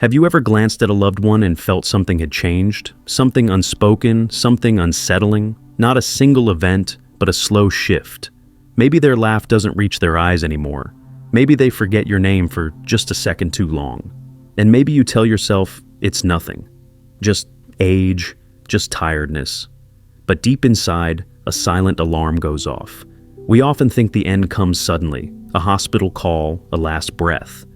Have you ever glanced at a loved one and felt something had changed? Something unspoken, something unsettling? Not a single event, but a slow shift. Maybe their laugh doesn't reach their eyes anymore. Maybe they forget your name for just a second too long. And maybe you tell yourself it's nothing. Just age, just tiredness. But deep inside, a silent alarm goes off. We often think the end comes suddenly, a hospital call, a last breath.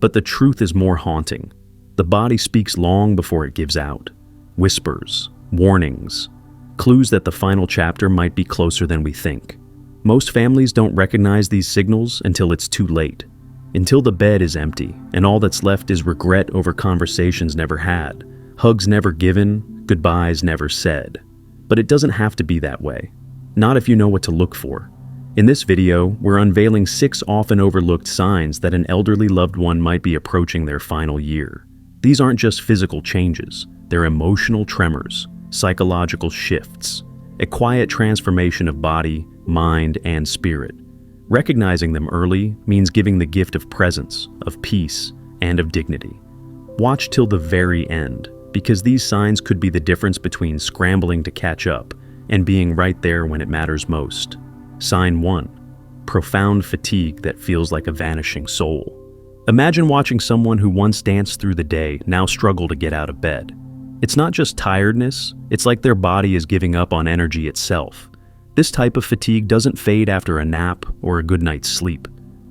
But the truth is more haunting. The body speaks long before it gives out. Whispers, warnings, clues that the final chapter might be closer than we think. Most families don't recognize these signals until it's too late. Until the bed is empty, and all that's left is regret over conversations never had, hugs never given, goodbyes never said. But it doesn't have to be that way. Not if you know what to look for. In this video, we're unveiling 6 often overlooked signs that an elderly loved one might be approaching their final year. These aren't just physical changes, they're emotional tremors, psychological shifts, a quiet transformation of body, mind, and spirit. Recognizing them early means giving the gift of presence, of peace, and of dignity. Watch till the very end, because these signs could be the difference between scrambling to catch up and being right there when it matters most. Sign 1. Profound fatigue that feels like a vanishing soul. Imagine watching someone who once danced through the day now struggle to get out of bed. It's not just tiredness, it's like their body is giving up on energy itself. This type of fatigue doesn't fade after a nap or a good night's sleep.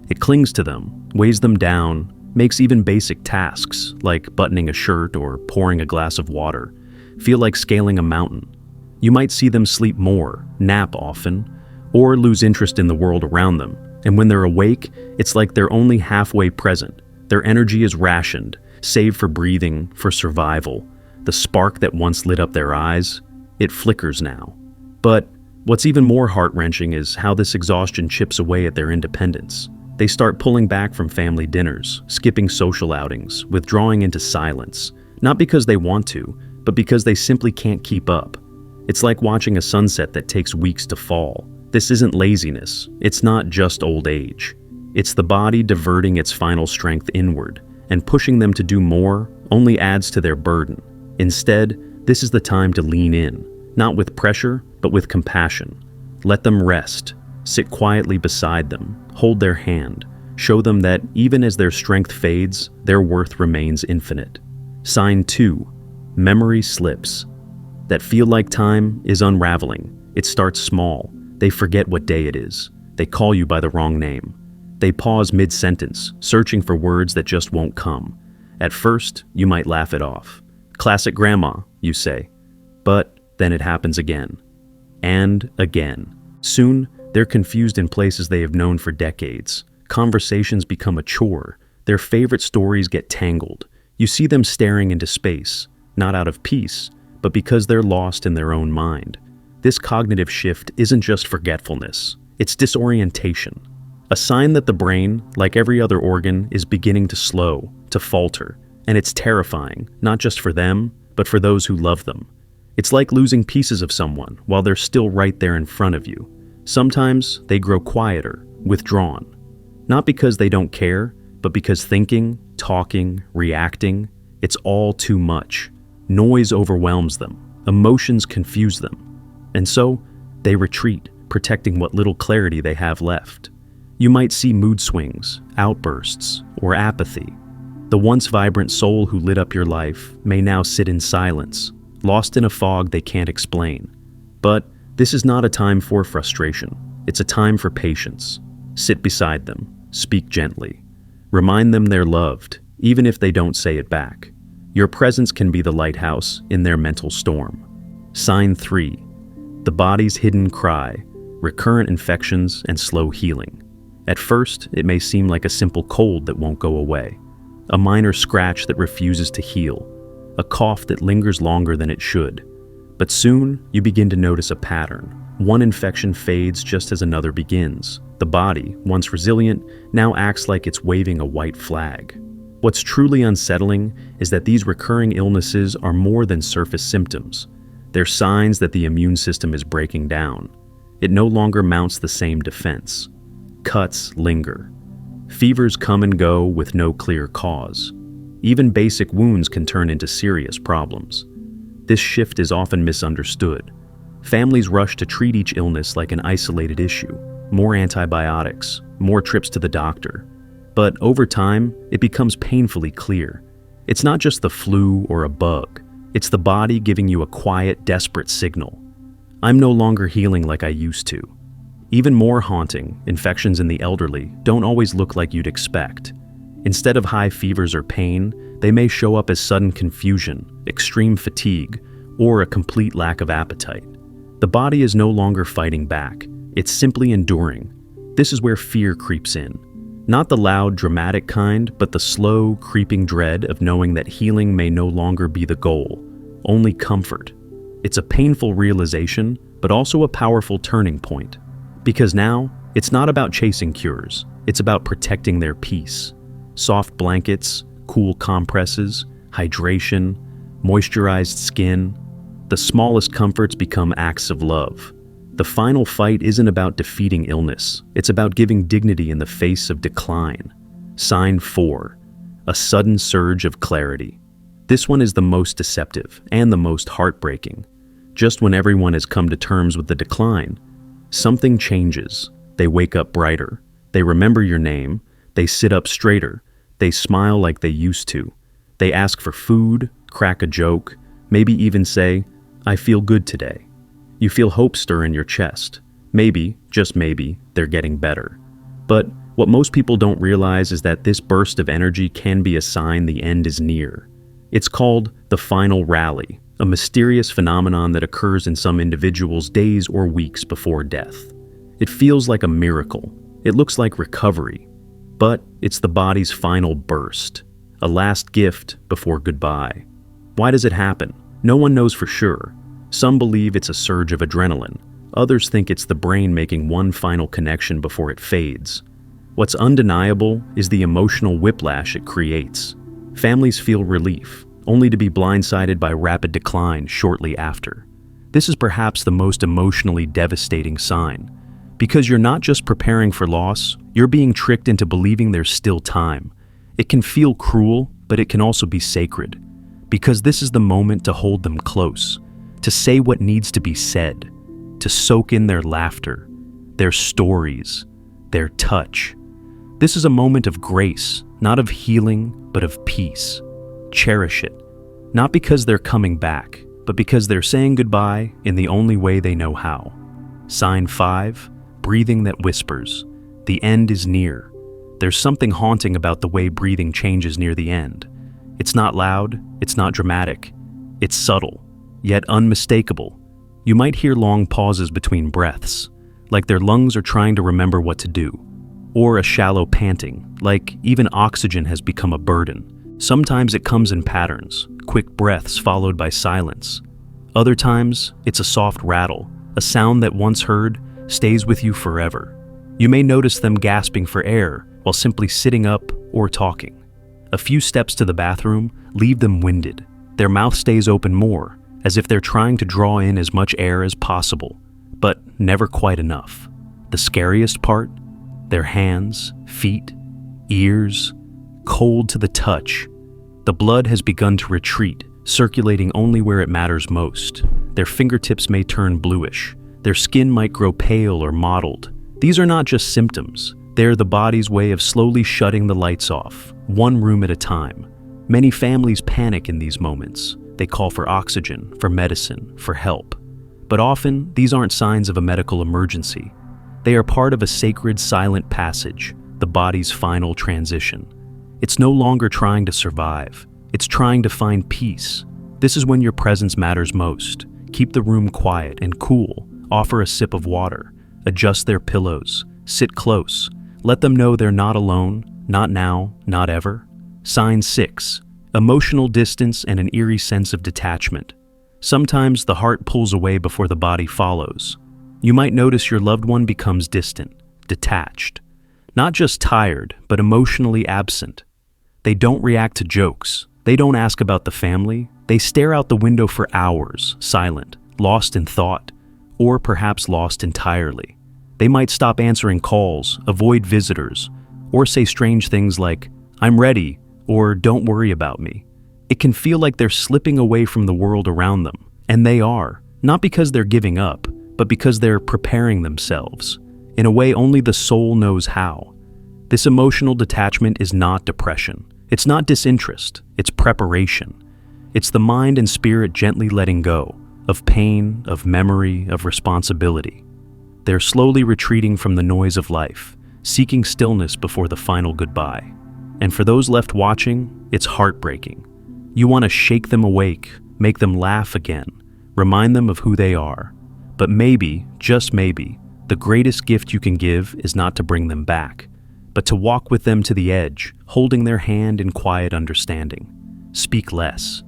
It clings to them, weighs them down, makes even basic tasks, like buttoning a shirt or pouring a glass of water, feel like scaling a mountain. You might see them sleep more, nap often, or lose interest in the world around them. And when they're awake, it's like they're only halfway present. Their energy is rationed, saved for breathing, for survival. The spark that once lit up their eyes, it flickers now. But what's even more heart-wrenching is how this exhaustion chips away at their independence. They start pulling back from family dinners, skipping social outings, withdrawing into silence, not because they want to, but because they simply can't keep up. It's like watching a sunset that takes weeks to fall. This isn't laziness, it's not just old age. It's the body diverting its final strength inward, and pushing them to do more only adds to their burden. Instead, this is the time to lean in, not with pressure, but with compassion. Let them rest, sit quietly beside them, hold their hand, show them that even as their strength fades, their worth remains infinite. Sign 2. Memory slips. That feel like time is unraveling. It starts small. They forget what day it is. They call you by the wrong name. They pause mid-sentence, searching for words that just won't come. At first, you might laugh it off. Classic grandma, you say. But then it happens again. And again. Soon, they're confused in places they have known for decades. Conversations become a chore. Their favorite stories get tangled. You see them staring into space, not out of peace, but because they're lost in their own mind. This cognitive shift isn't just forgetfulness, it's disorientation. A sign that the brain, like every other organ, is beginning to slow, to falter. And it's terrifying, not just for them, but for those who love them. It's like losing pieces of someone while they're still right there in front of you. Sometimes they grow quieter, withdrawn. Not because they don't care, but because thinking, talking, reacting, it's all too much. Noise overwhelms them, emotions confuse them. And so, they retreat, protecting what little clarity they have left. You might see mood swings, outbursts, or apathy. The once vibrant soul who lit up your life may now sit in silence, lost in a fog they can't explain. But this is not a time for frustration. It's a time for patience. Sit beside them, speak gently. Remind them they're loved, even if they don't say it back. Your presence can be the lighthouse in their mental storm. Sign 3. The body's hidden cry, recurrent infections and slow healing. At first, it may seem like a simple cold that won't go away, a minor scratch that refuses to heal, a cough that lingers longer than it should. But soon, you begin to notice a pattern. One infection fades just as another begins. The body, once resilient, now acts like it's waving a white flag. What's truly unsettling is that these recurring illnesses are more than surface symptoms. They're signs that the immune system is breaking down. It no longer mounts the same defense. Cuts linger. Fevers come and go with no clear cause. Even basic wounds can turn into serious problems. This shift is often misunderstood. Families rush to treat each illness like an isolated issue. More antibiotics, more trips to the doctor. But over time, it becomes painfully clear. It's not just the flu or a bug. It's the body giving you a quiet, desperate signal. I'm no longer healing like I used to. Even more haunting, infections in the elderly don't always look like you'd expect. Instead of high fevers or pain, they may show up as sudden confusion, extreme fatigue, or a complete lack of appetite. The body is no longer fighting back. It's simply enduring. This is where fear creeps in. Not the loud, dramatic kind, but the slow, creeping dread of knowing that healing may no longer be the goal, only comfort. It's a painful realization, but also a powerful turning point. Because now, it's not about chasing cures, it's about protecting their peace. Soft blankets, cool compresses, hydration, moisturized skin. The smallest comforts become acts of love. The final fight isn't about defeating illness, it's about giving dignity in the face of decline. Sign 4. A sudden surge of clarity. This one is the most deceptive and the most heartbreaking. Just when everyone has come to terms with the decline, something changes. They wake up brighter. They remember your name. They sit up straighter. They smile like they used to. They ask for food, crack a joke, maybe even say, "I feel good today." You feel hope stir in your chest. Maybe, just maybe, they're getting better. But what most people don't realize is that this burst of energy can be a sign the end is near. It's called the final rally, a mysterious phenomenon that occurs in some individuals days or weeks before death. It feels like a miracle. It looks like recovery. But it's the body's final burst, a last gift before goodbye. Why does it happen? No one knows for sure. Some believe it's a surge of adrenaline. Others think it's the brain making one final connection before it fades. What's undeniable is the emotional whiplash it creates. Families feel relief, only to be blindsided by rapid decline shortly after. This is perhaps the most emotionally devastating sign. Because you're not just preparing for loss, you're being tricked into believing there's still time. It can feel cruel, but it can also be sacred. Because this is the moment to hold them close, to say what needs to be said, to soak in their laughter, their stories, their touch. This is a moment of grace, not of healing, but of peace. Cherish it, not because they're coming back, but because they're saying goodbye in the only way they know how. Sign 5, breathing that whispers. The end is near. There's something haunting about the way breathing changes near the end. It's not loud, it's not dramatic. It's subtle, yet unmistakable. You might hear long pauses between breaths, like their lungs are trying to remember what to do. Or a shallow panting, like even oxygen has become a burden. Sometimes it comes in patterns, quick breaths followed by silence. Other times, it's a soft rattle, a sound that once heard stays with you forever. You may notice them gasping for air while simply sitting up or talking. A few steps to the bathroom leave them winded. Their mouth stays open more, as if they're trying to draw in as much air as possible, but never quite enough. The scariest part? Their hands, feet, ears, cold to the touch. The blood has begun to retreat, circulating only where it matters most. Their fingertips may turn bluish. Their skin might grow pale or mottled. These are not just symptoms. They're the body's way of slowly shutting the lights off, one room at a time. Many families panic in these moments. They call for oxygen, for medicine, for help. But often, these aren't signs of a medical emergency. They are part of a sacred silent passage, the body's final transition. It's no longer trying to survive. It's trying to find peace. This is when your presence matters most. Keep the room quiet and cool. Offer a sip of water. Adjust their pillows. Sit close. Let them know they're not alone, not now, not ever. Sign 6. Emotional distance and an eerie sense of detachment. Sometimes the heart pulls away before the body follows. You might notice your loved one becomes distant, detached. Not just tired, but emotionally absent. They don't react to jokes. They don't ask about the family. They stare out the window for hours, silent, lost in thought, or perhaps lost entirely. They might stop answering calls, avoid visitors, or say strange things like, "I'm ready," or don't worry about me. It can feel like they're slipping away from the world around them, and they are, not because they're giving up, but because they're preparing themselves, in a way only the soul knows how. This emotional detachment is not depression. It's not disinterest. It's preparation. It's the mind and spirit gently letting go of pain, of memory, of responsibility. They're slowly retreating from the noise of life, seeking stillness before the final goodbye. And for those left watching, it's heartbreaking. You want to shake them awake, make them laugh again, remind them of who they are. But maybe, just maybe, the greatest gift you can give is not to bring them back, but to walk with them to the edge, holding their hand in quiet understanding. Speak less.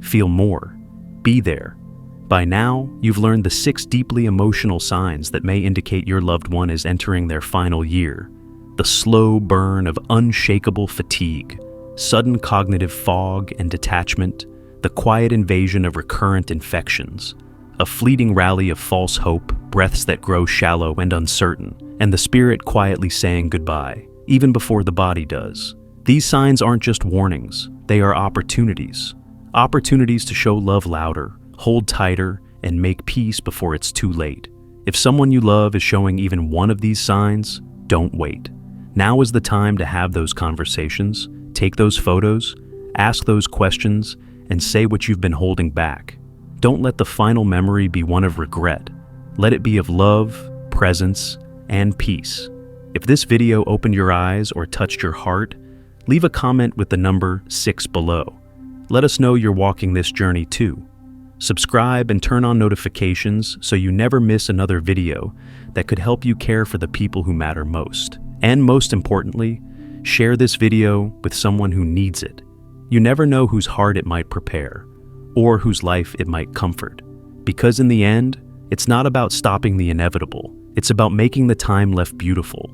Feel more. Be there. By now, you've learned the 6 deeply emotional signs that may indicate your loved one is entering their final year. The slow burn of unshakable fatigue, sudden cognitive fog and detachment, the quiet invasion of recurrent infections, a fleeting rally of false hope, breaths that grow shallow and uncertain, and the spirit quietly saying goodbye, even before the body does. These signs aren't just warnings, they are opportunities. Opportunities to show love louder, hold tighter, and make peace before it's too late. If someone you love is showing even one of these signs, don't wait. Now is the time to have those conversations, take those photos, ask those questions, and say what you've been holding back. Don't let the final memory be one of regret. Let it be of love, presence, and peace. If this video opened your eyes or touched your heart, leave a comment with the number 6 below. Let us know you're walking this journey too. Subscribe and turn on notifications so you never miss another video that could help you care for the people who matter most. And most importantly, share this video with someone who needs it. You never know whose heart it might prepare, or whose life it might comfort. Because in the end, it's not about stopping the inevitable. It's about making the time left beautiful,